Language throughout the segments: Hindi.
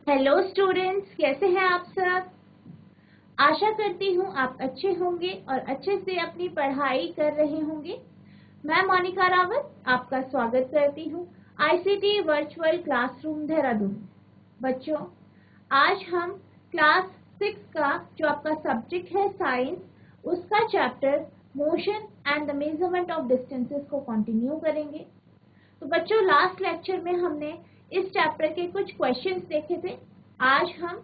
हेलो स्टूडेंट्स, कैसे हैं आप सब। आशा करती हूँ आप अच्छे होंगे और अच्छे से अपनी पढ़ाई कर रहे होंगे। मैं मोनिका रावत आपका स्वागत करती हूँ आईसीटी वर्चुअल क्लासरूम देहरादून। बच्चों, आज हम क्लास 6 का जो आपका सब्जेक्ट है साइंस, उसका chapter motion and the measurement of distances को कंटिन्यू करेंगे। तो बच्चों, लास्ट लेक्चर में हमने इस चैप्टर के कुछ क्वेश्चंस देखे थे। आज हम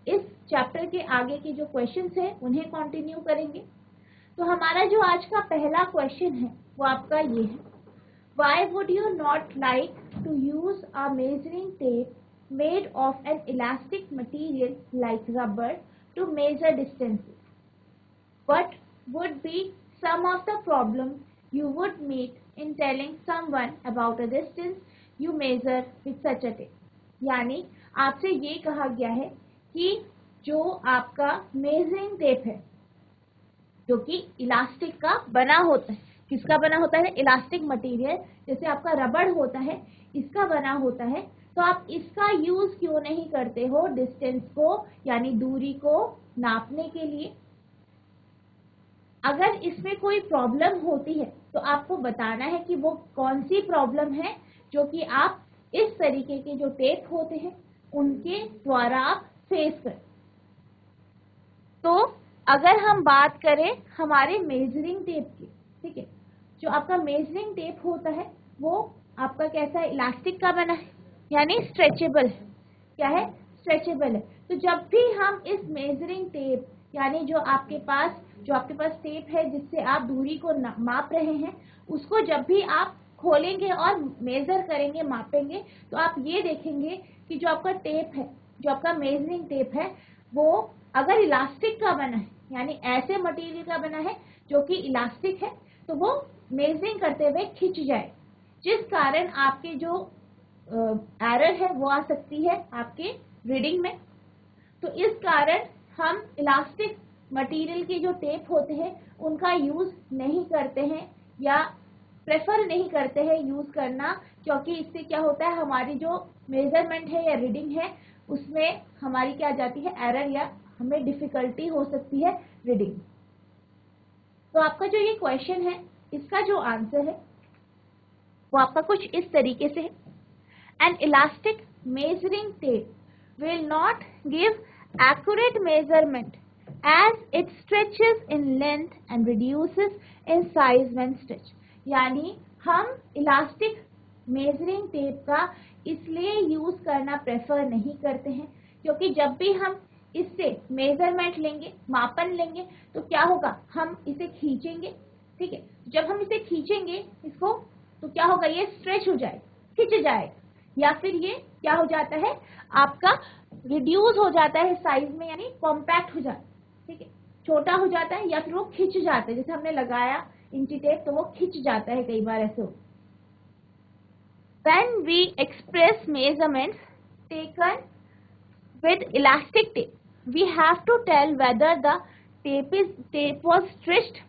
इस चैप्टर के आगे के जो क्वेश्चंस हैं उन्हें कंटिन्यू करेंगे। तो हमारा जो आज का पहला क्वेश्चन है वो आपका ये है, why would you not like to use a measuring tape made of an elastic material like rubber to measure distances? What would be some of the problems you would meet in telling someone about a distance you measure with such a tape? यानी आपसे ये कहा गया है कि जो आपका मेजरिंग टेप है जो कि इलास्टिक का बना होता है, किसका बना होता है? इलास्टिक मटेरियल, जैसे आपका रबड़ होता है, इसका बना होता है। तो आप इसका यूज क्यों नहीं करते हो डिस्टेंस को, यानी दूरी को नापने के लिए? अगर इसमें कोई प्रॉब्लम होती है तो आपको बताना है कि वो कौन सी प्रॉब्लम है जो कि आप इस तरीके के जो टेप होते हैं उनके द्वारा आप फेस करें। तो अगर हम बात करें हमारे मेजरिंग टेप की, ठीक है, जो आपका मेजरिंग टेप होता है वो आपका कैसा है? इलास्टिक का बना है, यानी स्ट्रेचेबल है। क्या है? स्ट्रेचेबल है। तो जब भी हम इस मेजरिंग टेप, यानी जो आपके पास टेप है जिससे आप दूरी को माप रहे हैं, उसको जब भी आप खोलेंगे और मेजर करेंगे, मापेंगे, तो आप ये देखेंगे कि जो आपका टेप है, जो आपका मेजरिंग टेप है, वो अगर इलास्टिक का बना है, यानी ऐसे मटेरियल का बना है जो कि इलास्टिक है, तो वो मेजरिंग करते हुए खिंच जाए, जिस कारण आपके जो एरर है वो आ सकती है आपके रीडिंग में। तो इस कारण हम इलास्टिक मटेरियल के जो टेप होते हैं उनका यूज नहीं करते हैं या प्रेफर नहीं करते हैं यूज करना, क्योंकि इससे क्या होता है, हमारी जो मेजरमेंट है या रीडिंग है उसमें हमारी क्या जाती है? एरर, या हमें डिफिकल्टी हो सकती है रीडिंग। तो आपका जो ये क्वेश्चन है इसका जो आंसर है वो आपका कुछ इस तरीके से है, N elastic measuring tape will not give accurate measurement as it stretches in length and reduces in size when stretched। यानी हम इलास्टिक मेजरिंग टेप का इसलिए यूज करना प्रेफर नहीं करते हैं क्योंकि जब भी हम इससे मेजरमेंट लेंगे, मापन लेंगे, तो क्या होगा? हम इसे खींचेंगे, ठीक है। जब हम इसे खींचेंगे इसको, तो क्या होगा? ये स्ट्रेच हो जाएगा, खिंच जाएगा, या फिर ये क्या हो जाता है? आपका रिड्यूस हो जाता है साइज में, यानी कॉम्पैक्ट हो जाता है, ठीक है, छोटा हो जाता है, या फिर वो खिंच जाता है। जैसे हमने लगाया इंची टेप तो वो खिंच जाता है, कई बार ऐसे हो। When we express measurements taken with elastic tape, we have to tell whether the tape was stretched.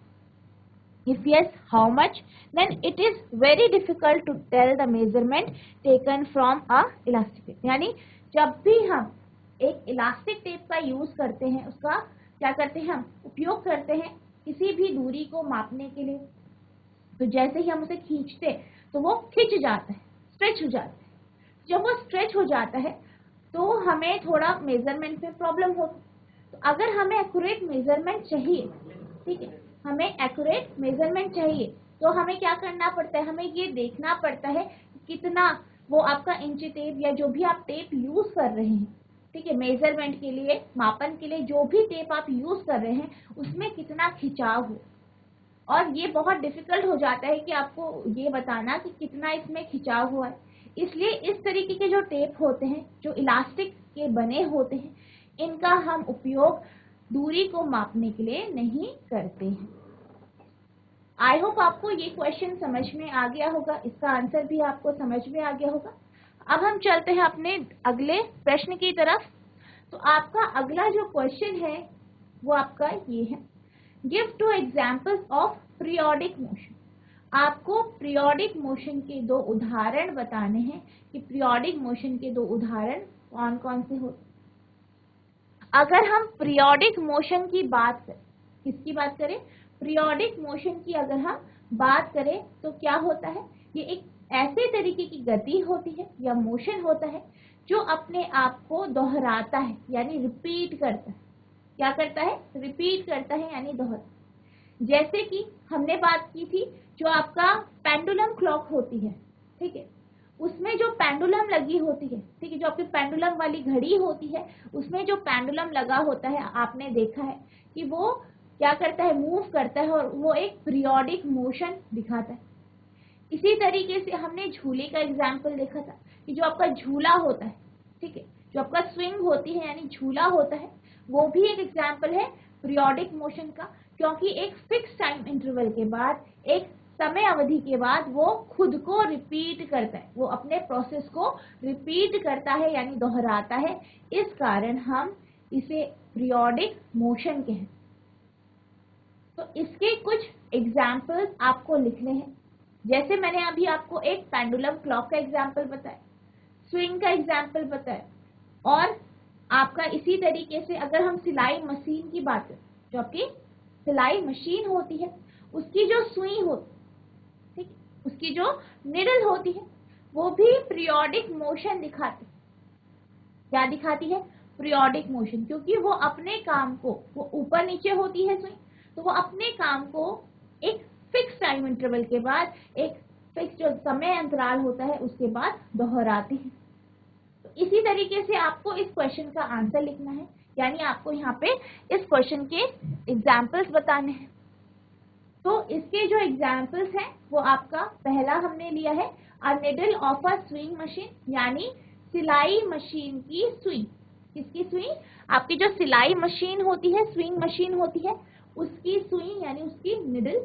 If yes, how much? Then it is very difficult to tell the measurement taken from a elastic tape। यानी जब भी हम एक इलास्टिक टेप का यूज करते हैं, उसका क्या करते हैं? हम उपयोग करते हैं किसी भी दूरी को मापने के लिए। तो जैसे ही हम उसे खींचते तो वो खिंच जाता है, स्ट्रेच हो जाता है। जब वो स्ट्रेच हो जाता है तो हमें थोड़ा मेजरमेंट में प्रॉब्लम होती है। तो अगर हमें एक्यूरेट मेजरमेंट चाहिए, ठीक है, हमें एक्यूरेट मेजरमेंट चाहिए, तो हमें क्या करना पड़ता है? हमें ये देखना पड़ता है कितना वो आपका इंची टेप या जो भी आप टेप यूज कर रहे हैं, ठीक है, मेजरमेंट के लिए, मापन के लिए जो भी टेप आप यूज कर रहे हैं उसमें कितना खिंचाव हो। और ये बहुत डिफिकल्ट हो जाता है कि आपको ये बताना कि कितना इसमें खिंचाव हुआ है। इसलिए इस तरीके के जो टेप होते हैं जो इलास्टिक के बने होते हैं, इनका हम उपयोग दूरी को मापने के लिए नहीं करते हैं। आई होप आपको ये क्वेश्चन समझ में आ गया होगा, इसका आंसर भी आपको समझ में आ गया होगा। अब हम चलते हैं अपने अगले प्रश्न की तरफ। तो आपका अगला जो क्वेश्चन है वो आपका ये है, give 2 examples of periodic motion. आपको पीरियोडिक मोशन के 2 उदाहरण बताने हैं कि पीरियोडिक मोशन के 2 उदाहरण कौन कौन से होते हैं। अगर हम पीरियोडिक मोशन की बात करें, किसकी बात करें, पीरियोडिक मोशन की अगर हम बात करें तो क्या होता है, ये एक ऐसे तरीके की गति होती है या मोशन होता है जो अपने आप को दोहराता है यानी रिपीट करता है। क्या करता है, रिपीट करता है यानी दोहराता। जैसे कि हमने बात की थी जो आपका पेंडुलम क्लॉक होती है, ठीक है, उसमें जो पेंडुलम लगी होती है, ठीक है, जो आपकी पेंडुलम वाली घड़ी होती है उसमें जो पेंडुलम लगा होता है, आपने देखा है कि वो क्या करता है, मूव करता है और वो एक पीरियोडिक मोशन दिखाता है। इसी तरीके से हमने झूले का एग्जाम्पल देखा था कि जो आपका झूला होता है, ठीक है, जो आपका स्विंग होती है यानी झूला होता है, वो भी एक एग्जाम्पल है पीरियोडिक मोशन का, क्योंकि एक फिक्स टाइम इंटरवल के बाद, एक समय अवधि के बाद वो खुद को रिपीट करता है, वो अपने प्रोसेस को रिपीट करता है यानी दोहराता है। इस कारण हम इसे पीरियोडिक मोशन कहते हैं। तो इसके कुछ एग्जाम्पल्स आपको लिखने हैं। जैसे मैंने अभी आपको एक पेंडुलम क्लॉक का एग्जाम्पल बताया, स्विंग का एग्जाम्पल बताया, और आपका इसी तरीके से अगर हम सिलाई मशीन की बात करें, जो आपकी सिलाई मशीन होती है उसकी जो सुई होती, ठीक, उसकी जो निडल होती है वो भी पीरियोडिक मोशन दिखाती है। क्या दिखाती है, पीरियोडिक मोशन, क्योंकि वो अपने काम को, वो ऊपर नीचे होती है सुई, तो वो अपने काम को एक फिक्स टाइम इंटरवल के बाद, एक फिक्स जो समय अंतराल होता है उसके बाद दोहराती है। तो इसी तरीके से आपको इस क्वेश्चन का आंसर लिखना है, यानी आपको यहाँ पे इस क्वेश्चन के एग्जाम्पल्स बताने हैं। तो इसके जो एग्जाम्पल्स हैं वो आपका पहला हमने लिया है a needle of a swing machine, यानी सिलाई मशीन की सुई। किसकी सुई, आपकी जो सिलाई मशीन होती है, स्विंग मशीन होती है, उसकी सुई यानी उसकी निडल।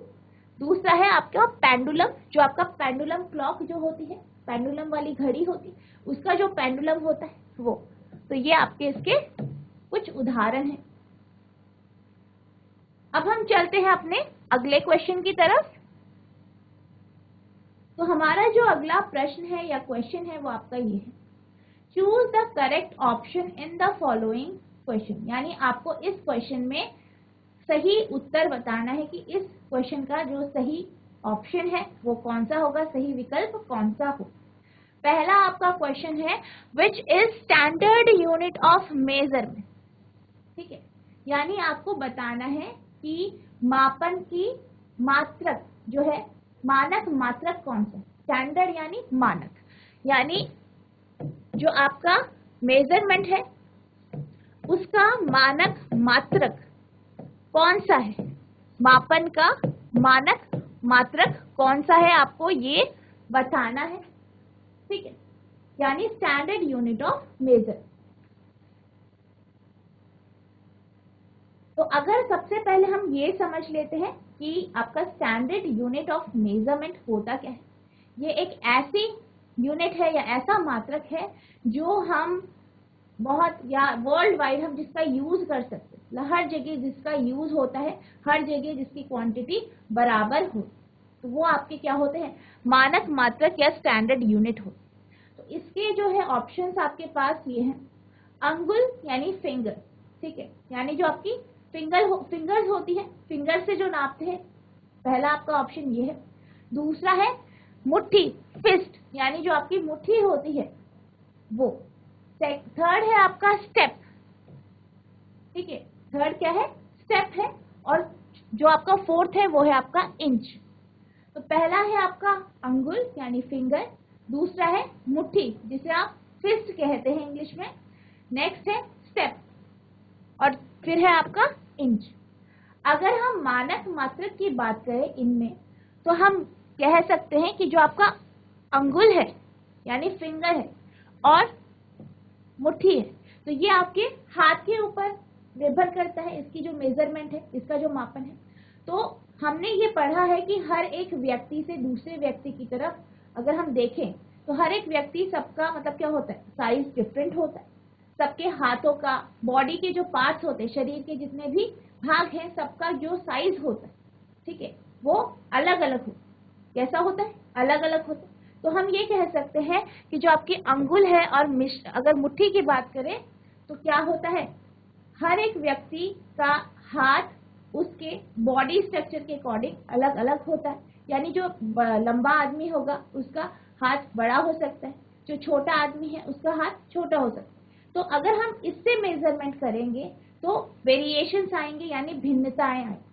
दूसरा है आपका पेंडुलम, जो आपका पेंडुलम क्लॉक जो होती है, पेंडुलम वाली घड़ी होती है, उसका जो पेंडुलम होता है वो। तो ये आपके इसके कुछ उदाहरण हैं। अब हम चलते हैं अपने अगले क्वेश्चन की तरफ। तो हमारा जो अगला प्रश्न है या क्वेश्चन है वो आपका ये है, choose the correct option in the following question, यानी आपको इस क्वेश्चन में सही उत्तर बताना है कि इस क्वेश्चन का जो सही ऑप्शन है वो कौन सा होगा, सही विकल्प कौन सा हो। पहला आपका क्वेश्चन है which is standard unit of measurement, ठीक है, यानी आपको बताना है कि मापन की मात्रक जो है, मानक मात्रक कौन सा, स्टैंडर्ड यानी मानक, यानी जो आपका मेजरमेंट है उसका मानक मात्रक कौन सा है, मापन का मानक मात्रक कौन सा है, आपको ये बताना है, ठीक है, यानी स्टैंडर्ड यूनिट ऑफ मेजर। तो अगर सबसे पहले हम ये समझ लेते हैं कि आपका स्टैंडर्ड यूनिट ऑफ मेजरमेंट होता क्या है, ये एक ऐसी यूनिट है या ऐसा मात्रक है जो हम बहुत या वर्ल्ड वाइड हम जिसका यूज कर सकते हैं, हर जगह जिसका यूज होता है, हर जगह जिसकी क्वांटिटी बराबर हो, तो वो आपके क्या होते हैं, मानक मात्रक या स्टैंडर्ड यूनिट हो। तो इसके जो है ऑप्शंस आपके पास ये हैं, अंगुल यानी फिंगर, ठीक है, यानी जो आपकी फिंगर्स होती है, फिंगर से जो नापते हैं, पहला आपका ऑप्शन ये है। दूसरा है मुट्ठी, फिस्ट, यानी जो आपकी मुट्ठी होती है वो। थर्ड है आपका स्टेप, ठीक है, थर्ड क्या है, स्टेप है। और जो आपका फोर्थ है वो है आपका इंच। तो पहला है आपका अंगुल यानी फिंगर, दूसरा है मुट्ठी जिसे आप फिस्ट कहते हैं इंग्लिश में, नेक्स्ट है स्टेप, और फिर है आपका इंच। अगर हम मानक मात्रक की बात करें इनमें, तो हम कह सकते हैं कि जो आपका अंगुल है यानी फिंगर है और मुट्ठी है, तो ये आपके हाथ के ऊपर निर्भर करता है, इसकी जो मेजरमेंट है, इसका जो मापन है। तो हमने ये पढ़ा है कि हर एक व्यक्ति से दूसरे व्यक्ति की तरफ अगर हम देखें तो हर एक व्यक्ति, सबका मतलब क्या होता है, साइज डिफरेंट होता है, सबके हाथों का, बॉडी के जो पार्ट्स होते हैं, शरीर के जितने भी भाग हैं, सबका जो साइज होता है, ठीक है, वो अलग अलग होता है। कैसा होता है, अलग अलग होता है। तो हम ये कह सकते हैं कि जो आपकी अंगुल है और अगर मुट्ठी की बात करें तो क्या होता है, हर एक व्यक्ति का हाथ उसके बॉडी स्ट्रक्चर के अकॉर्डिंग अलग अलग होता है। यानी जो लंबा आदमी होगा उसका हाथ बड़ा हो सकता है, जो छोटा आदमी है उसका हाथ छोटा हो सकता है। तो अगर हम इससे मेजरमेंट करेंगे तो वेरिएशंस आएंगे, यानी भिन्नताएं आएंगी।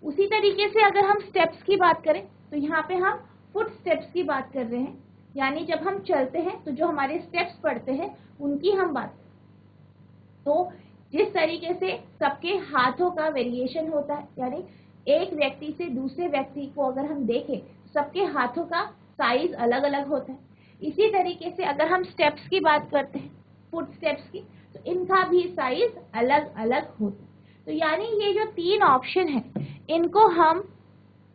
उसी तरीके से अगर हम स्टेप्स की बात करें तो यहाँ पे हम फुट स्टेप्स की बात कर रहे हैं, यानी जब हम चलते हैं तो जो हमारे स्टेप्स पड़ते हैं उनकी हम बात करें। तो जिस तरीके से सबके हाथों का वेरिएशन होता है, यानी एक व्यक्ति से दूसरे व्यक्ति को अगर हम देखें सबके हाथों का साइज अलग अलग होता है। इसी तरीके से अगर हम स्टेप्स की बात करते हैं, फुट स्टेप्स की, तो इनका भी साइज अलग अलग होता है। तो यानी ये जो 3 ऑप्शन है इनको हम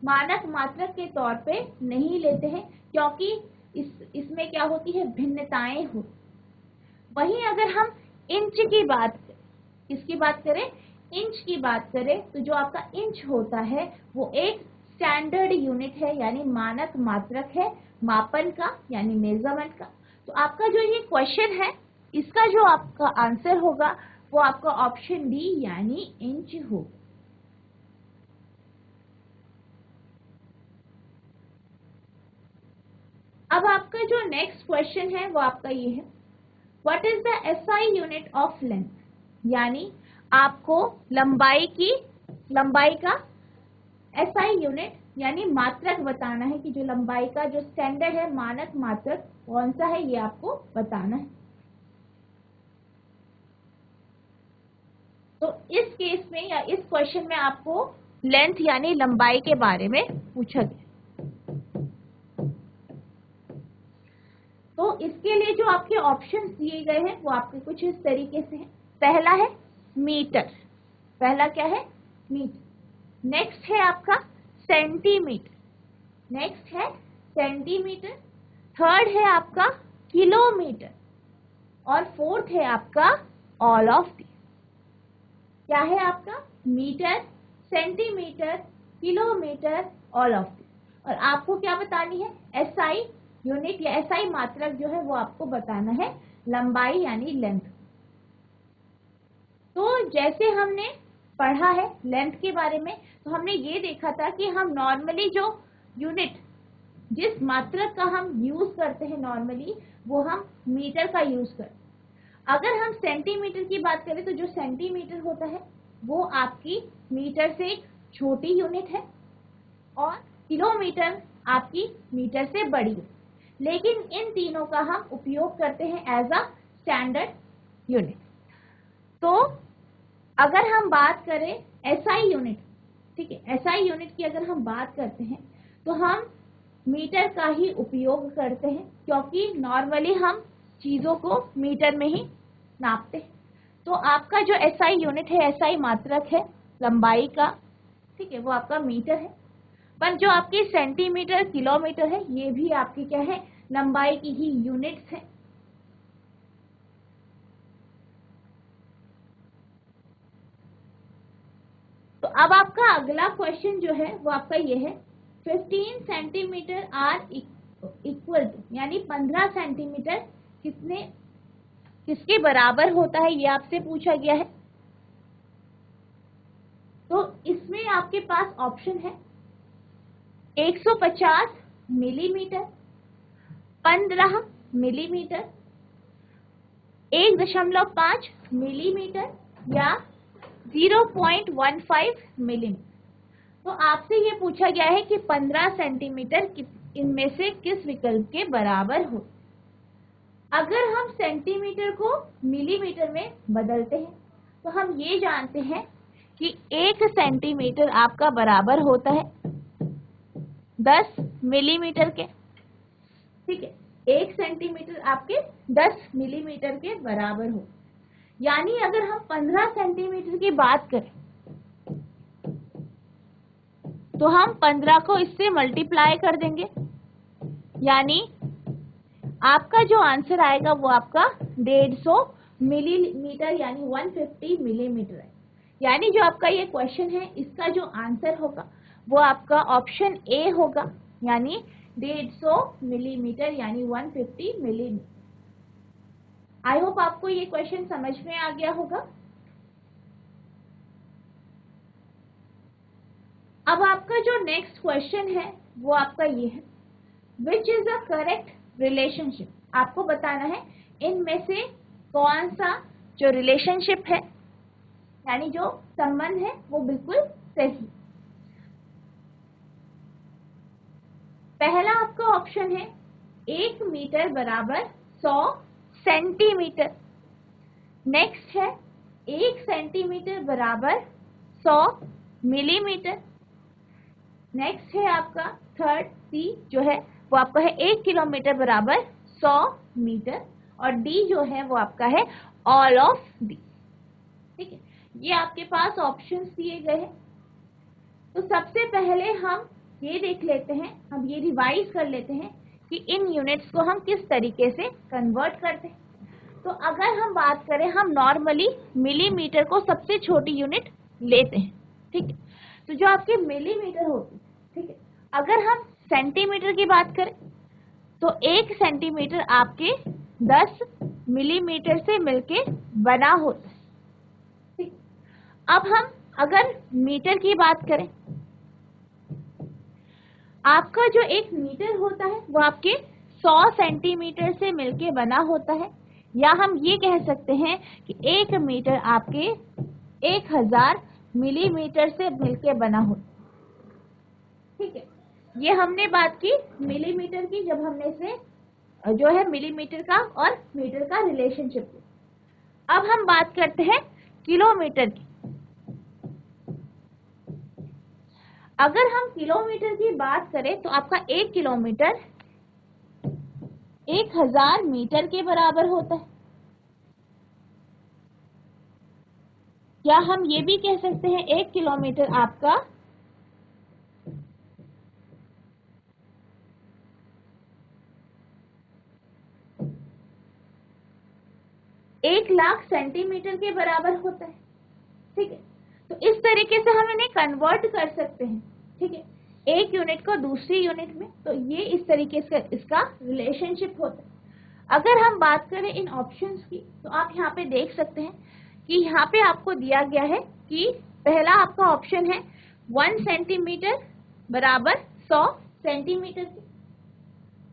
मानक मात्रक के तौर पे नहीं लेते हैं, क्योंकि इसमें क्या होती है, भिन्नताएं होती। वहीं अगर हम इंच की बात करें, किसकी बात करें, इंच की बात करें, तो जो आपका इंच होता है वो एक स्टैंडर्ड यूनिट है, यानी मानक मात्रक है मापन का, यानी मेजरमेंट का। तो आपका जो ये क्वेश्चन है इसका जो आपका आंसर होगा वो आपका ऑप्शन डी यानी इंच होगा। अब आपका जो नेक्स्ट क्वेश्चन है वो आपका ये है, what is the SI unit of length, यानी आपको लंबाई का एसआई यूनिट यानी मात्रक बताना है कि जो लंबाई का जो स्टैंडर्ड है मानक मात्रक कौन सा है, ये आपको बताना है। तो इस केस में या इस क्वेश्चन में आपको लेंथ यानी लंबाई के बारे में पूछा गया। तो इसके लिए जो आपके ऑप्शंस दिए गए हैं वो आपके कुछ इस तरीके से हैं। पहला है मीटर, पहला क्या है, मीटर। नेक्स्ट है आपका सेंटीमीटर, नेक्स्ट है सेंटीमीटर। थर्ड है आपका किलोमीटर, और फोर्थ है आपका ऑल ऑफ दिस। क्या है आपका, metre, centimetre, kilometre, all of this. और आपको क्या बतानी है, एसआई यूनिट या एसआई मात्रक जो है वो आपको बताना है लंबाई यानी लेंथ। तो जैसे हमने पढ़ा है लेंथ के बारे में, तो हमने ये देखा था कि हम नॉर्मली जो यूनिट जिस मात्रक का हम यूज करते हैं नॉर्मली वो हम मीटर का यूज करते हैं। अगर हम सेंटीमीटर की बात करें तो जो सेंटीमीटर होता है वो आपकी मीटर से एक छोटी यूनिट है, और किलोमीटर आपकी मीटर से बड़ी है। लेकिन इन तीनों का हम उपयोग करते हैं एज अ स्टैंडर्ड यूनिट। तो अगर हम बात करें एसआई यूनिट, ठीक है, एसआई यूनिट की अगर हम बात करते हैं तो हम मीटर का ही उपयोग करते हैं, क्योंकि नॉर्मली हम चीजों को मीटर में ही नापते हैं। तो आपका जो एसआई यूनिट है, एसआई मात्रक है लंबाई का, ठीक है, वो आपका मीटर है। पर जो आपकी सेंटीमीटर, किलोमीटर है, ये भी आपकी क्या है, लंबाई की ही यूनिट्स है। तो अब आपका अगला क्वेश्चन जो है वो आपका ये है, 15 सेंटीमीटर आर इक्वल टू, यानी 15 सेंटीमीटर किसके बराबर होता है, ये आपसे पूछा गया है। तो इसमें आपके पास ऑप्शन है 150 मिलीमीटर, 15 मिलीमीटर, 1.5 मिलीमीटर या 0.15 मिलीमीटर। तो आपसे ये पूछा गया है कि 15 सेंटीमीटर इनमें से किस विकल्प के बराबर हो। अगर हम सेंटीमीटर को मिलीमीटर में बदलते हैं तो हम ये जानते हैं कि 1 सेंटीमीटर आपका बराबर होता है 10 मिलीमीटर के, ठीक है, 1 सेंटीमीटर आपके 10 मिलीमीटर के बराबर हो। यानी अगर हम 15 सेंटीमीटर की बात करें तो हम 15 को इससे मल्टीप्लाई कर देंगे, यानी आपका जो आंसर आएगा वो आपका 150 मिलीमीटर यानी 150 मिलीमीटर है। यानी जो आपका ये क्वेश्चन है इसका जो आंसर होगा वो आपका ऑप्शन ए होगा, यानी 150 मिलीमीटर यानी 150 मिलीमीटर। आई होप आपको ये क्वेश्चन समझ में आ गया होगा। अब आपका जो नेक्स्ट क्वेश्चन है वो आपका ये है, which is a correct relationship. आपको बताना है इनमें से कौन सा जो रिलेशनशिप है यानी जो संबंध है वो बिल्कुल सही। पहला आपका ऑप्शन है 1 मीटर बराबर 100 सेंटीमीटर। नेक्स्ट है 1 सेंटीमीटर बराबर 100 मिलीमीटर। नेक्स्ट है आपका थर्ड सी जो है वो आपका है 1 किलोमीटर बराबर 100 मीटर। और डी जो है वो आपका है ऑल ऑफ दी। ठीक है, ये आपके पास ऑप्शंस दिए गए हैं। तो सबसे पहले हम ये देख लेते हैं, हम ये रिवाइज कर लेते हैं कि इन यूनिट्स को हम किस तरीके से कन्वर्ट करते हैं। तो अगर हम बात करें, हम नॉर्मली मिलीमीटर को सबसे छोटी यूनिट लेते हैं। ठीक है, तो जो आपके मिलीमीटर होती है, ठीक है, अगर हम सेंटीमीटर की बात करें तो 1 सेंटीमीटर आपके 10 मिलीमीटर से मिलके बना होता है। ठीक, अब हम अगर मीटर की बात करें, आपका जो 1 मीटर होता है वो आपके 100 सेंटीमीटर से मिलके बना होता है। या हम ये कह सकते हैं कि 1 मीटर आपके 1000 मिलीमीटर से मिलके बना होता है। ठीक है, ये हमने बात की मिलीमीटर की, जब हमने से जो है मिलीमीटर का और मीटर का रिलेशनशिप। अब हम बात करते हैं किलोमीटर की। अगर हम किलोमीटर की बात करें तो आपका 1 किलोमीटर 1000 मीटर के बराबर होता है। या हम ये भी कह सकते हैं 1 किलोमीटर आपका 1,00,000 सेंटीमीटर के बराबर होता है। ठीक है, तो इस तरीके से हम इन्हें कन्वर्ट कर सकते हैं। ठीक है, एक यूनिट को दूसरी यूनिट में, तो ये इस तरीके से इसका रिलेशनशिप होता है। अगर हम बात करें इन ऑप्शंस की, तो आप यहाँ पे देख सकते हैं कि यहाँ पे आपको दिया गया है कि पहला आपका ऑप्शन है 1 सेंटीमीटर बराबर 100 सेंटीमीटर की।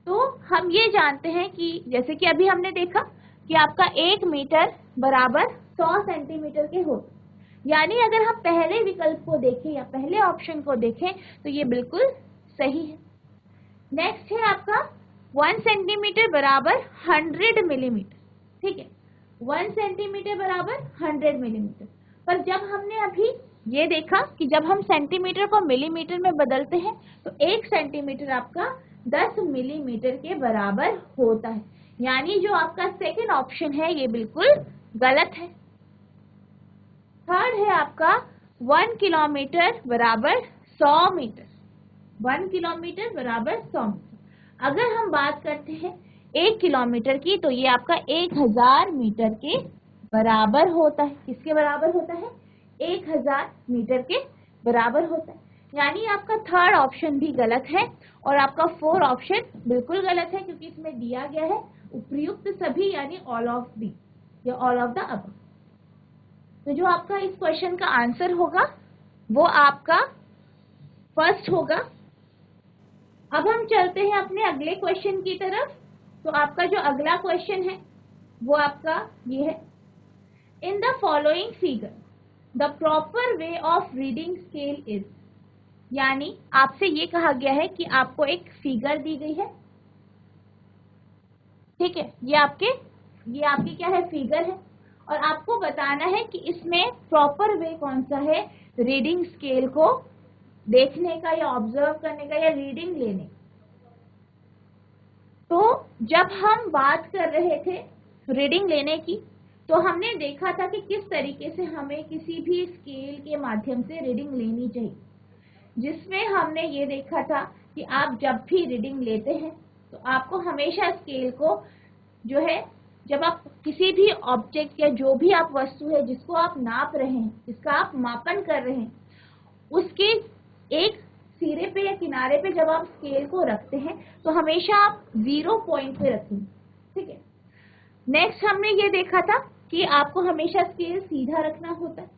तो हम ये जानते हैं कि जैसे कि अभी हमने देखा कि आपका 1 मीटर बराबर 100 सेंटीमीटर के होते, यानी अगर हम पहले विकल्प को देखें या पहले ऑप्शन को देखें तो ये बिल्कुल सही है। नेक्स्ट है आपका 1 सेंटीमीटर बराबर 100 मिलीमीटर। ठीक है, 1 सेंटीमीटर बराबर 100 मिलीमीटर। पर जब हमने अभी ये देखा कि जब हम सेंटीमीटर को मिलीमीटर में बदलते हैं तो 1 सेंटीमीटर आपका 10 मिलीमीटर के बराबर होता है, यानी जो आपका सेकंड ऑप्शन है ये बिल्कुल गलत है। थर्ड है आपका 1 किलोमीटर बराबर 100 मीटर। 1 किलोमीटर बराबर 100 मीटर। अगर हम बात करते हैं 1 किलोमीटर की, तो ये आपका 1000 मीटर के बराबर होता है। किसके बराबर होता है? 1000 मीटर के बराबर होता है। यानी आपका थर्ड ऑप्शन भी गलत है और आपका फोर्थ ऑप्शन बिल्कुल गलत है, क्योंकि इसमें दिया गया है उपयुक्त सभी, यानी ऑल ऑफ दी या ऑल ऑफ द अबव। तो जो आपका इस क्वेश्चन का आंसर होगा वो आपका फर्स्ट होगा। अब हम चलते हैं अपने अगले क्वेश्चन की तरफ। तो आपका जो अगला क्वेश्चन है वो आपका ये है, in the following figure the proper way of reading scale is. यानी आपसे ये कहा गया है कि आपको एक फिगर दी गई है। ठीक है, ये आपकी क्या है? फिगर है, और आपको बताना है कि इसमें प्रॉपर वे कौन सा है रीडिंग स्केल को देखने का या ऑब्जर्व करने का या रीडिंग लेने का। तो जब हम बात कर रहे थे रीडिंग लेने की, तो हमने देखा था कि किस तरीके से हमें किसी भी स्केल के माध्यम से रीडिंग लेनी चाहिए, जिसमें हमने ये देखा था कि आप जब भी रीडिंग लेते हैं तो आपको हमेशा स्केल को जो है, जब आप किसी भी ऑब्जेक्ट या जो भी आप वस्तु है जिसको आप नाप रहे हैं, जिसका आप मापन कर रहे हैं, उसके एक सिरे पे या किनारे पे जब आप स्केल को रखते हैं तो हमेशा आप 0 पॉइंट पे रखेंगे, ठीक है। नेक्स्ट हमने ये देखा था कि आपको हमेशा स्केल सीधा रखना होता है,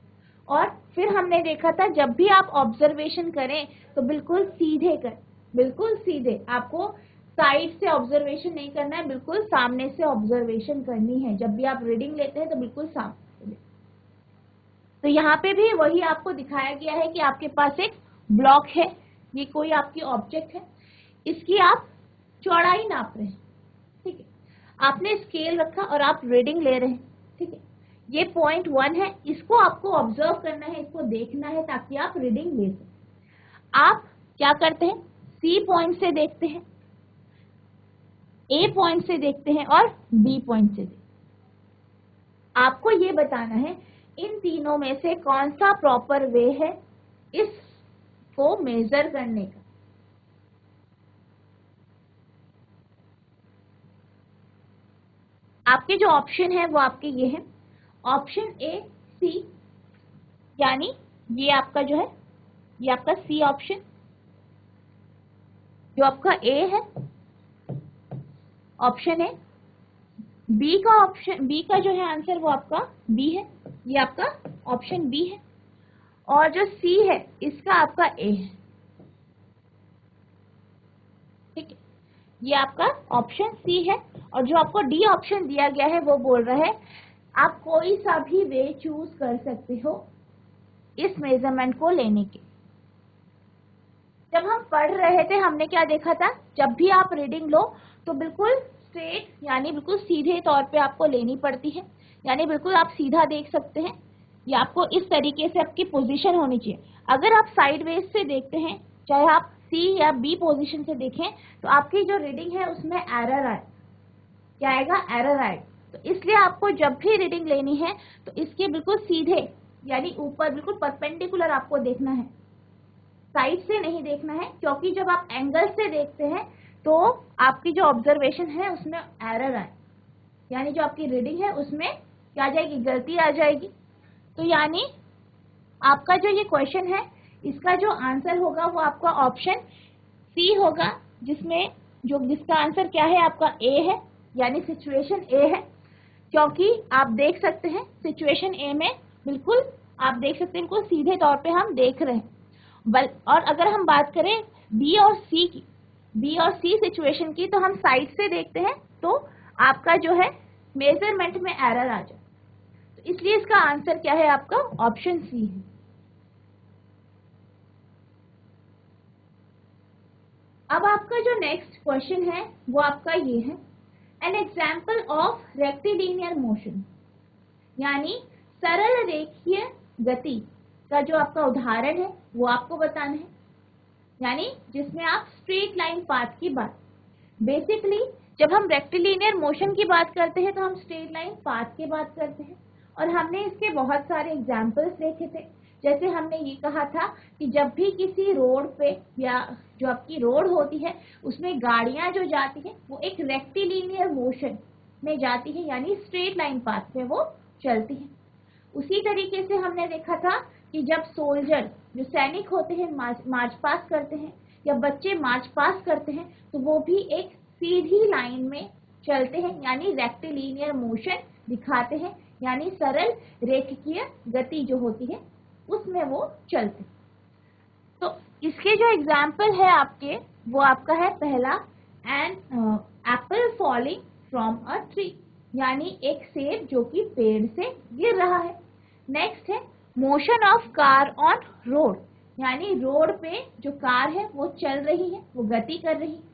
और फिर हमने देखा था जब भी आप ऑब्जर्वेशन करें तो बिल्कुल सीधे करें, बिल्कुल सीधे। आपको साइड से ऑब्जर्वेशन नहीं करना है, बिल्कुल सामने से ऑब्जर्वेशन करनी है। जब भी आप रीडिंग लेते हैं तो बिल्कुल सामने से। तो यहाँ पे भी वही आपको दिखाया गया है कि आपके पास एक ब्लॉक है, ये कोई आपकी ऑब्जेक्ट है, इसकी आप चौड़ाई नाप रहे हैं, ठीक है। आपने स्केल रखा और आप रीडिंग ले रहे हैं, ठीक है। ये पॉइंट 1 है, इसको आपको ऑब्जर्व करना है, इसको देखना है ताकि आप रीडिंग ले सकें। आप क्या करते हैं, सी पॉइंट से देखते हैं, ए पॉइंट से देखते हैं और बी पॉइंट से देखते हैं। आपको ये बताना है इन तीनों में से कौन सा प्रॉपर वे है इसको मेजर करने का। आपके जो ऑप्शन है वो आपके ये है, ऑप्शन ए सी, यानी ये आपका जो है ये आपका सी ऑप्शन, जो आपका ए है ऑप्शन है। बी का ऑप्शन, बी का जो है आंसर वो आपका बी है, ये आपका ऑप्शन बी है। और जो सी है इसका आपका ए है, ठीक है, ये आपका ऑप्शन सी है। और जो आपको डी ऑप्शन दिया गया है वो बोल रहा है आप कोई सा भी वे चूज कर सकते हो इस मेजरमेंट को लेने के। जब हम पढ़ रहे थे हमने क्या देखा था, जब भी आप रीडिंग लो तो बिल्कुल स्ट्रेट यानी बिल्कुल सीधे तौर पे आपको लेनी पड़ती है, यानी बिल्कुल आप सीधा देख सकते हैं, या आपको इस तरीके से आपकी पोजीशन होनी चाहिए। अगर आप साइडवेज से देखते हैं, चाहे आप सी या बी पोजीशन से देखें, तो आपकी जो रीडिंग है उसमें एरर आए, क्या आएगा, एरर आए। तो इसलिए आपको जब भी रीडिंग लेनी है तो इसके बिल्कुल सीधे यानी ऊपर बिल्कुल परपेंडिकुलर आपको देखना है, साइड से नहीं देखना है, क्योंकि जब आप एंगल से देखते हैं तो आपकी जो ऑब्जर्वेशन है उसमें एरर आए, यानी जो आपकी रीडिंग है उसमें क्या आ जाएगी, गलती आ जाएगी। तो यानी आपका जो ये क्वेश्चन है इसका जो आंसर होगा वो आपका ऑप्शन सी होगा, जिसका आंसर क्या है, आपका ए है, यानी सिचुएशन ए है। क्योंकि आप देख सकते हैं सिचुएशन ए में बिल्कुल आप देख सकते हैं, बिल्कुल सीधे तौर पे हम देख रहे हैं। और अगर हम बात करें बी और सी की, बी और सी सिचुएशन की, तो हम साइड से देखते हैं तो आपका जो है मेजरमेंट में एरर आ जाए। तो इसलिए इसका आंसर क्या है, आपका ऑप्शन सी है। अब आपका जो नेक्स्ट क्वेश्चन है वो आपका ये है, an example of rectilinear motion, यानी सरल रेखीय गति का जो आपका उदाहरण है वो आपको बताना है, यानी जिसमें आप स्ट्रेट लाइन पाथ की बात। बेसिकली जब हम रेक्टिलिनियर मोशन की बात करते हैं तो हम स्ट्रेट लाइन पाथ की बात करते हैं, और हमने इसके बहुत सारे एग्जाम्पल्स देखे थे। जैसे हमने ये कहा था कि जब भी किसी रोड पे या जो आपकी रोड होती है उसमें गाड़ियां जो जाती है वो एक रेक्टिलिनियर मोशन में जाती है, यानी स्ट्रेट लाइन पाथ में वो चलती है। उसी तरीके से हमने देखा था कि जब सोल्जर जो सैनिक होते हैं मार्च पास करते हैं या बच्चे मार्च पास करते हैं तो वो भी एक सीधी लाइन में चलते हैं, यानी रेक्टिलिनियर मोशन दिखाते हैं, यानी सरल रेखीय गति जो होती है उसमें वो चलते हैं। तो इसके जो एग्जाम्पल है आपके वो आपका है पहला, an apple falling from a tree, यानी एक सेब जो कि पेड़ से गिर रहा है। नेक्स्ट है motion of car on road, यानी रोड पे जो कार है वो चल रही है, वो गति कर रही है।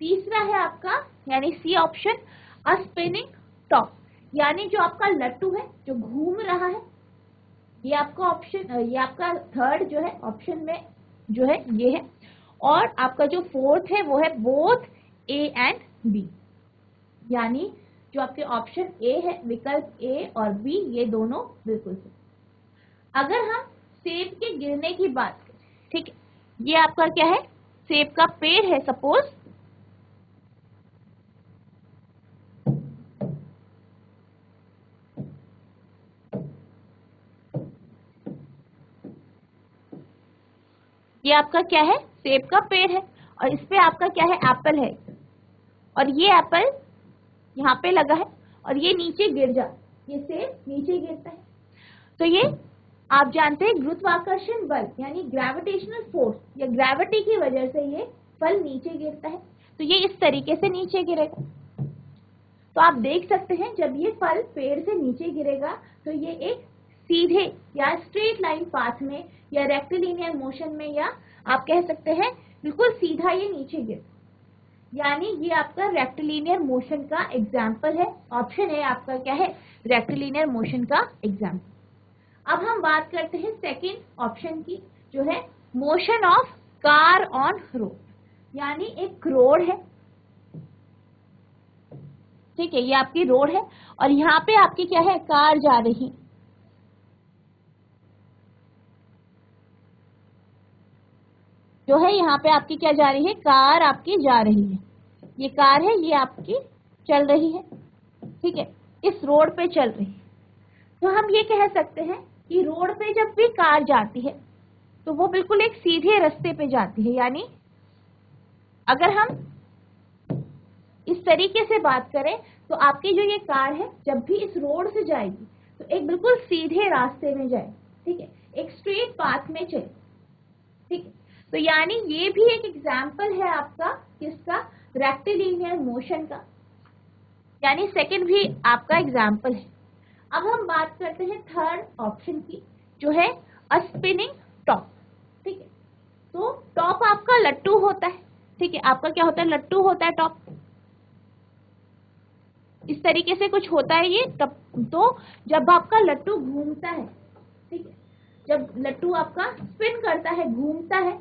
तीसरा है आपका यानी सी ऑप्शन, अ स्पिनिंग टॉप, यानी जो आपका लट्टू है जो घूम रहा है। ये आपका ऑप्शन, ये आपका थर्ड जो है ऑप्शन में जो है ये है। और आपका जो फोर्थ है वो है बोथ ए एंड बी, यानी जो आपके ऑप्शन ए है, विकल्प ए और बी, ये दोनों बिल्कुल सही। अगर हम सेब के गिरने की बात करें, ठीक है, ये आपका क्या है, सेब का पेड़ है सपोज, ये आपका क्या है, सेब का पेड़ है और इस पे आपका क्या है, एप्पल है, और ये एप्पल यहाँ पे लगा है और ये नीचे गिर जा, ये सेब नीचे गिरता है, तो ये आप जानते हैं गुरुत्वाकर्षण बल यानी ग्रेविटेशनल फोर्स या ग्रेविटी की वजह से ये फल नीचे गिरता है, तो ये इस तरीके से नीचे गिरेगा। तो आप देख सकते हैं जब ये फल पेड़ से नीचे गिरेगा तो ये एक सीधे या स्ट्रेट लाइन पाथ में या रेक्टिलिनियर मोशन में, या आप कह सकते हैं बिल्कुल सीधा ये नीचे गिर, यानी ये आपका रेक्टिलिनियर मोशन का एग्जाम्पल है। ऑप्शन है आपका क्या है, रेक्टिलिनियर मोशन का एग्जाम्पल। अब हम बात करते हैं सेकंड ऑप्शन की, जो है motion of car on road, यानी एक रोड है, ठीक है, ये आपकी रोड है और यहाँ पे आपकी क्या है, कार जा रही, जो है यहाँ पे आपकी क्या जा रही है, कार आपकी जा रही है, ये कार है, ये आपकी चल रही है, ठीक है, इस रोड पे चल रही है। तो हम ये कह सकते हैं कि रोड पे जब भी कार जाती है तो वो बिल्कुल एक सीधे रास्ते पे जाती है, यानी अगर हम इस तरीके से बात करें तो आपकी जो ये कार है जब भी इस रोड से जाएगी तो एक बिल्कुल सीधे रास्ते में जाए, ठीक है, एक स्ट्रेट पाथ में चले, ठीक है। तो यानी ये भी एक एग्जाम्पल है आपका किसका, रेक्टिलिनियर मोशन का, यानी सेकंड भी आपका एग्जाम्पल है। अब हम बात करते हैं थर्ड ऑप्शन की, जो है अ स्पिनिंग टॉप, ठीक है। तो टॉप आपका लट्टू होता है, ठीक है, आपका क्या होता है, लट्टू होता है टॉप, इस तरीके से कुछ होता है ये तब। तो जब आपका लट्टू घूमता है, ठीक है, जब लट्टू आपका स्पिन करता है, घूमता है,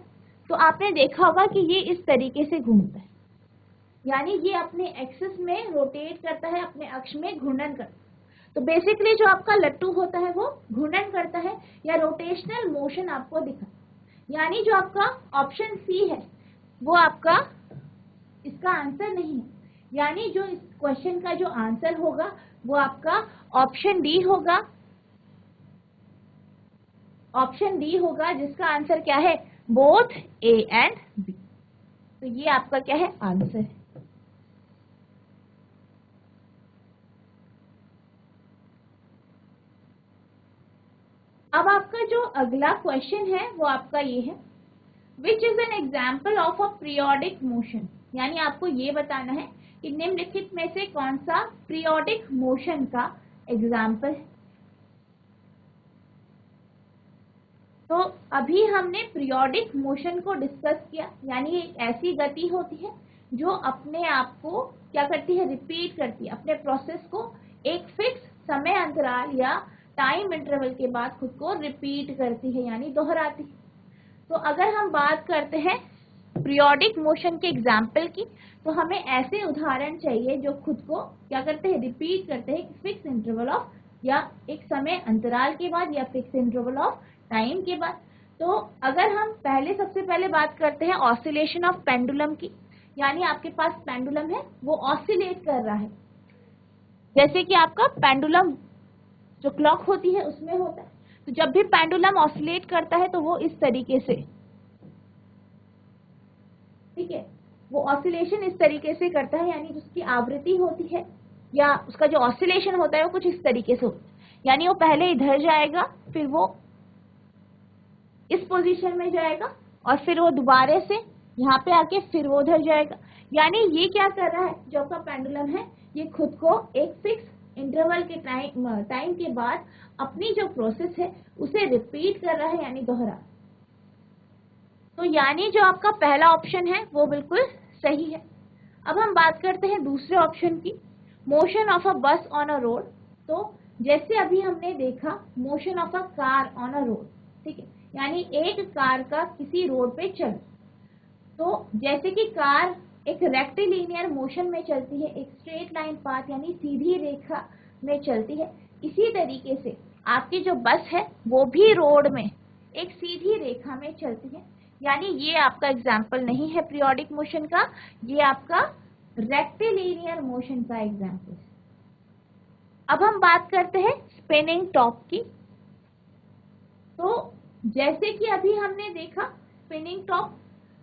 तो आपने देखा होगा कि ये इस तरीके से घूमता है, यानी ये अपने एक्सिस में रोटेट करता है, अपने अक्ष में घूर्णन करता है। तो बेसिकली जो आपका लट्टू होता है वो घूर्णन करता है या रोटेशनल मोशन आपको दिखा, यानी जो आपका ऑप्शन सी है वो आपका इसका आंसर नहीं है, यानी जो इस क्वेश्चन का जो आंसर होगा वो आपका ऑप्शन डी होगा, ऑप्शन डी होगा, जिसका आंसर क्या है, बोथ ए एंड बी। तो ये आपका क्या है, आंसर है। अब आपका जो अगला क्वेश्चन है वो आपका ये है, which is an example of a periodic motion, यानी आपको ये बताना है कि निम्नलिखित में से कौन सा पीरियोडिक मोशन का एग्जाम्पल है। तो अभी हमने पीरियोडिक मोशन को डिस्कस किया, यानी एक ऐसी गति होती है जो अपने आप को क्या करती है, रिपीट करती है, अपने प्रोसेस को एक फिक्स समय अंतराल या टाइम इंटरवल के बाद खुद को रिपीट करती है, यानी दोहराती है। तो अगर हम बात करते हैं पीरियोडिक मोशन के एग्जाम्पल की, तो हमें ऐसे उदाहरण चाहिए जो खुद को क्या करते हैं, रिपीट करते हैं फिक्स इंटरवल ऑफ या एक समय अंतराल के बाद या फिक्स इंटरवल ऑफ टाइम के बाद। तो अगर हम सबसे पहले बात करते हैं ऑसिलेशन ऑफ पेंडुलम की, यानी आपके पास पेंडुलम है वो ऑसिलेट कर रहा है, जैसे कि आपका पेंडुलम जो क्लॉक होती है उसमें होता है। तो जब भी पेंडुलम ऑसिलेट करता है तो वो इस तरीके से, ठीक है, वो ऑसिलेशन इस तरीके से करता है, यानी जिसकी आवृत्ति होती है या उसका जो ऑसिलेशन होता है वो कुछ इस तरीके से होता है, यानी वो पहले इधर जाएगा, फिर वो इस पोजीशन में जाएगा और फिर वो दोबारा से यहाँ पे आके फिर वो उधर जाएगा। यानी ये क्या कर रहा है, जो आपका पेंडुलम है ये खुद को एक फिक्स इंटरवल के टाइम के बाद अपनी जो प्रोसेस है उसे रिपीट कर रहा है, यानी दोहरा। तो यानी जो आपका पहला ऑप्शन है वो बिल्कुल सही है। अब हम बात करते हैं दूसरे ऑप्शन की, मोशन ऑफ अ बस ऑन अ रोड। तो जैसे अभी हमने देखा motion of a car on a road, ठीक है, यानी एक कार का किसी रोड पे चल, तो जैसे कि कार एक रेक्टिलिनियर मोशन में चलती है, एक स्ट्रेट लाइन पाथ यानी सीधी रेखा में चलती है, इसी तरीके से आपकी जो बस है वो भी रोड में एक सीधी रेखा में चलती है, यानी ये आपका एग्जाम्पल नहीं है पीरियोडिक मोशन का, ये आपका रेक्टिलिनियर मोशन का एग्जाम्पल है। अब हम बात करते हैं स्पिनिंग टॉप की। तो जैसे कि अभी हमने देखा स्पिनिंग टॉप,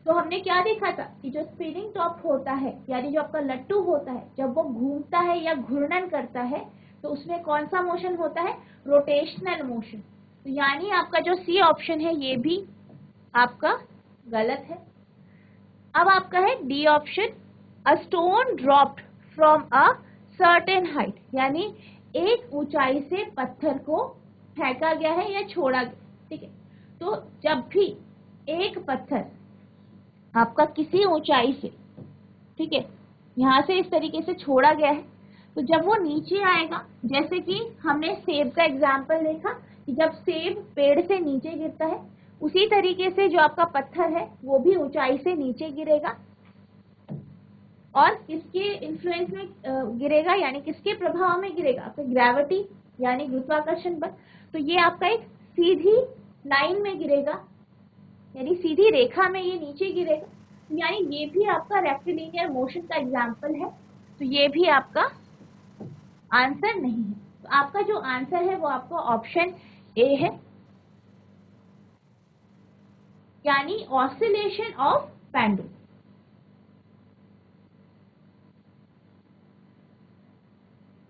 तो हमने क्या देखा था कि जो स्पिनिंग टॉप होता है यानी जो आपका लट्टू होता है, जब वो घूमता है या घूर्णन करता है तो उसमें कौन सा मोशन होता है, रोटेशनल मोशन। तो यानी आपका जो सी ऑप्शन है ये भी आपका गलत है। अब आपका है D option, a stone dropped from a certain height, यानी एक ऊंचाई से पत्थर को फेंका गया है या छोड़ा गया, ठीक है। तो जब भी एक पत्थर आपका किसी ऊंचाई से, ठीक है, यहाँ से इस तरीके से छोड़ा गया है, तो जब वो नीचे आएगा, जैसे कि हमने सेब का एग्जाम्पल देखा कि जब सेब पेड़ से नीचे गिरता है, उसी तरीके से जो आपका पत्थर है वो भी ऊंचाई से नीचे गिरेगा और किसके इन्फ्लुएंस में गिरेगा, यानी किसके प्रभाव में गिरेगा, आपका ग्रेविटी यानी गुरुत्वाकर्षण बल। तो ये आपका एक सीधी लाइन में गिरेगा, यानी सीधी रेखा में ये नीचे गिरेगा, यानी ये भी आपका रेक्टिलिनियर मोशन का एग्जाम्पल है। तो ये भी आपका आंसर नहीं है। तो आपका जो आंसर है वो आपका ऑप्शन ए है, यानी ऑसिलेशन ऑफ पेंडुलम।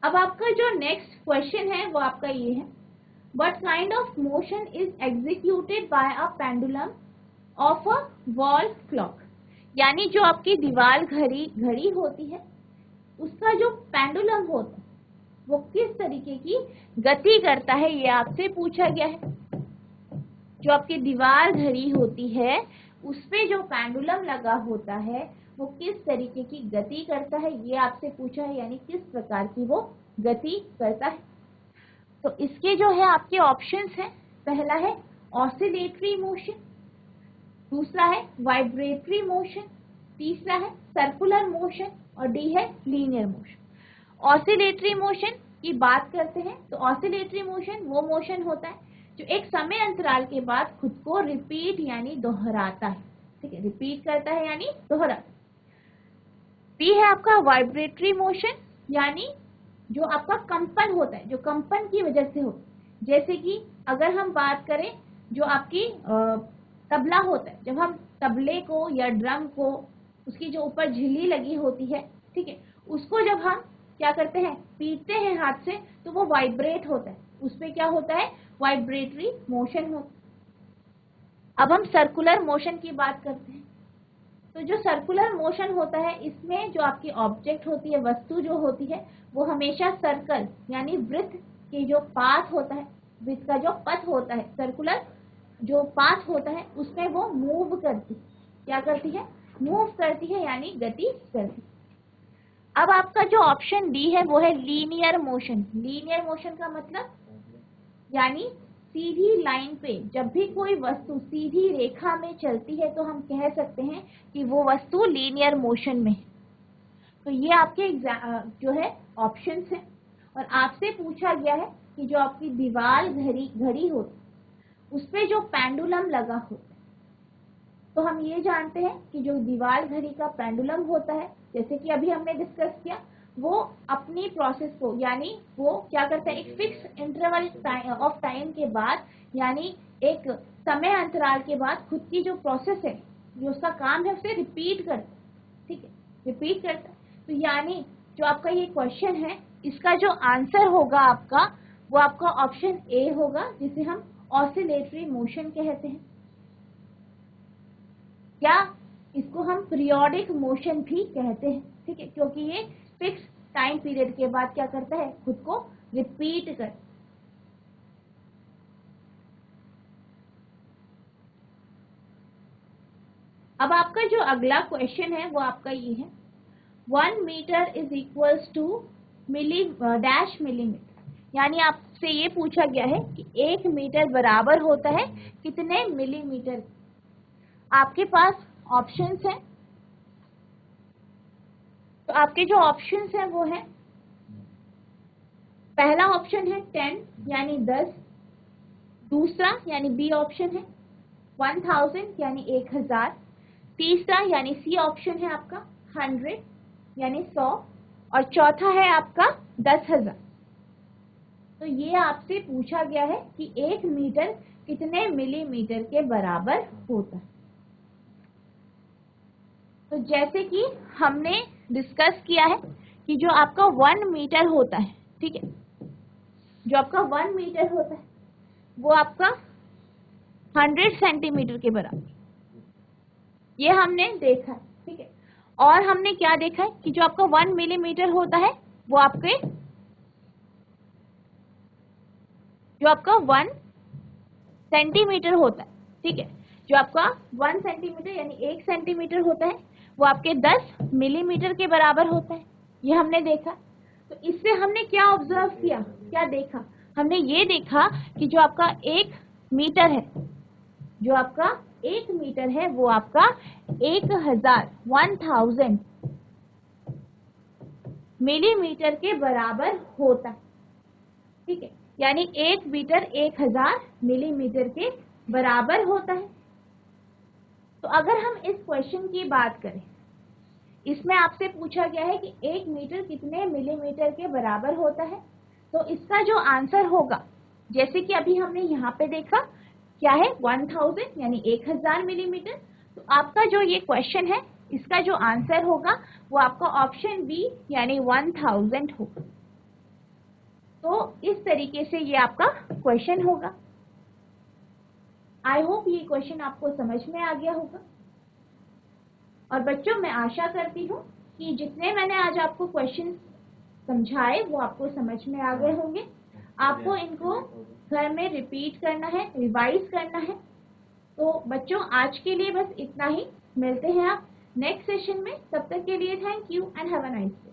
अब आपका जो नेक्स्ट क्वेश्चन है वो आपका ये है, what kind of motion is executed by a pendulum of a wall clock, यानी जो आपकी दीवार घड़ी होती है उसका जो पेंडुलम होता है वो किस तरीके की गति करता है, ये आपसे पूछा गया है। जो आपकी दीवार घड़ी होती है उसपे जो पेंडुलम लगा होता है वो किस तरीके की गति करता है, ये आपसे पूछा है, यानी किस प्रकार की वो गति करता है। तो इसके जो है आपके ऑप्शंस हैं, पहला है ऑसिलेटरी मोशन, दूसरा है वाइब्रेटरी मोशन, तीसरा है सर्कुलर मोशन और डी है लीनियर मोशन। ऑसिलेटरी मोशन की बात करते हैं तो ऑसिलेटरी मोशन वो मोशन होता है जो एक समय अंतराल के बाद खुद को रिपीट यानी दोहराता है, ठीक है, रिपीट करता है यानी दोहरा। बी है आपका वाइब्रेटरी मोशन, यानी जो आपका कंपन होता है, जो कंपन की वजह से होता है। जैसे कि अगर हम बात करें जो आपकी तबला होता है, जब हम तबले को या ड्रम को, उसकी जो ऊपर झिल्ली लगी होती है, ठीक है, उसको जब हम क्या करते हैं, पीटते हैं हाथ से, तो वो वाइब्रेट होता है, उसपे क्या होता है, वाइब्रेटरी मोशन होता है। अब हम सर्कुलर मोशन की बात करते हैं, तो जो सर्कुलर मोशन होता है इसमें जो आपकी ऑब्जेक्ट होती है, वस्तु जो होती है, वो हमेशा सर्कल यानी वृत्त के जो पाथ होता है, वृत्त का जो पथ होता है, सर्कुलर जो पाथ होता है उसमें वो मूव करती है, क्या करती है, मूव करती है यानी गति करती है। अब आपका जो ऑप्शन डी है वो है लीनियर मोशन। लीनियर मोशन का मतलब यानी सीधी लाइन पे जब भी कोई वस्तु सीधी रेखा में चलती है तो हम कह सकते हैं कि वो वस्तु लीनियर मोशन में है। तो ये आपके जो है ऑप्शंस हैं और आपसे पूछा गया है कि जो आपकी दीवार घड़ी होती उस पे जो पेंडुलम लगा होता है, तो हम ये जानते हैं कि जो दीवार घड़ी का पेंडुलम होता है, जैसे कि अभी हमने डिस्कस किया, वो अपनी प्रोसेस को यानी वो क्या करता है, एक फिक्स इंटरवल ऑफ टाइम के बाद यानी एक समय अंतराल के बाद खुद की जो प्रोसेस है, जो उसका काम है उसे रिपीट करता है, ठीक है, रिपीट करता है। तो यानी जो आपका ये क्वेश्चन है इसका जो आंसर होगा आपका वो आपका ऑप्शन ए होगा, जिसे हम ऑसिलेटरी मोशन कहते हैं, या इसको हम पीरियोडिक मोशन भी कहते हैं, ठीक है, क्योंकि ये फिक्स टाइम पीरियड के बाद क्या करता है, खुद को रिपीट कर। अब आपका जो अगला क्वेश्चन है वो आपका ये है, 1 metre is equals to dash millimetre, यानी आपसे ये पूछा गया है कि 1 मीटर बराबर होता है कितने मिलीमीटर। आपके पास ऑप्शंस हैं, तो आपके जो ऑप्शंस हैं वो है, पहला ऑप्शन है 10 यानी 10, दूसरा यानी बी ऑप्शन है 1000 यानी 1000, तीसरा यानी सी ऑप्शन है आपका 100 यानी 100 और चौथा है आपका 10,000। तो ये आपसे पूछा गया है कि 1 मीटर कितने मिलीमीटर के बराबर होता है। तो जैसे कि हमने डिस्कस किया है कि जो आपका 1 मीटर होता है, ठीक है, जो आपका 1 मीटर होता है वो आपका 100 सेंटीमीटर के बराबर, ये हमने देखा है, ठीक है। और हमने क्या देखा है कि जो आपका 1 मिलीमीटर होता है वो जो आपका 1 सेंटीमीटर होता है, ठीक है, जो आपका 1 सेंटीमीटर यानी 1 सेंटीमीटर होता है वो आपके 10 मिलीमीटर के बराबर होता है, ये हमने देखा। तो इससे हमने क्या ऑब्जर्व किया, क्या देखा, हमने ये देखा कि जो आपका 1 मीटर है, जो आपका 1 मीटर है वो आपका 1000 मिलीमीटर के बराबर होता है, ठीक है, यानी 1 मीटर 1000 मिलीमीटर के बराबर होता है। तो अगर हम इस क्वेश्चन की बात करें, इसमें आपसे पूछा गया है कि 1 मीटर कितने मिलीमीटर के बराबर होता है, तो इसका जो आंसर होगा, जैसे कि अभी हमने यहाँ पे देखा क्या है 1000 यानी 1000 मिलीमीटर, तो आपका जो ये क्वेश्चन है इसका जो आंसर होगा वो आपका ऑप्शन बी यानी 1000 होगा। तो इस तरीके से ये आपका क्वेश्चन होगा। आई होप ये क्वेश्चन आपको समझ में आ गया होगा। और बच्चों मैं आशा करती हूँ कि जितने मैंने आज आपको क्वेश्चन समझाए वो आपको समझ में आ गए होंगे। आपको इनको घर में रिपीट करना है, रिवाइज करना है। तो बच्चों आज के लिए बस इतना ही, मिलते हैं आप नेक्स्ट सेशन में, तब तक के लिए thank you and have a nice day.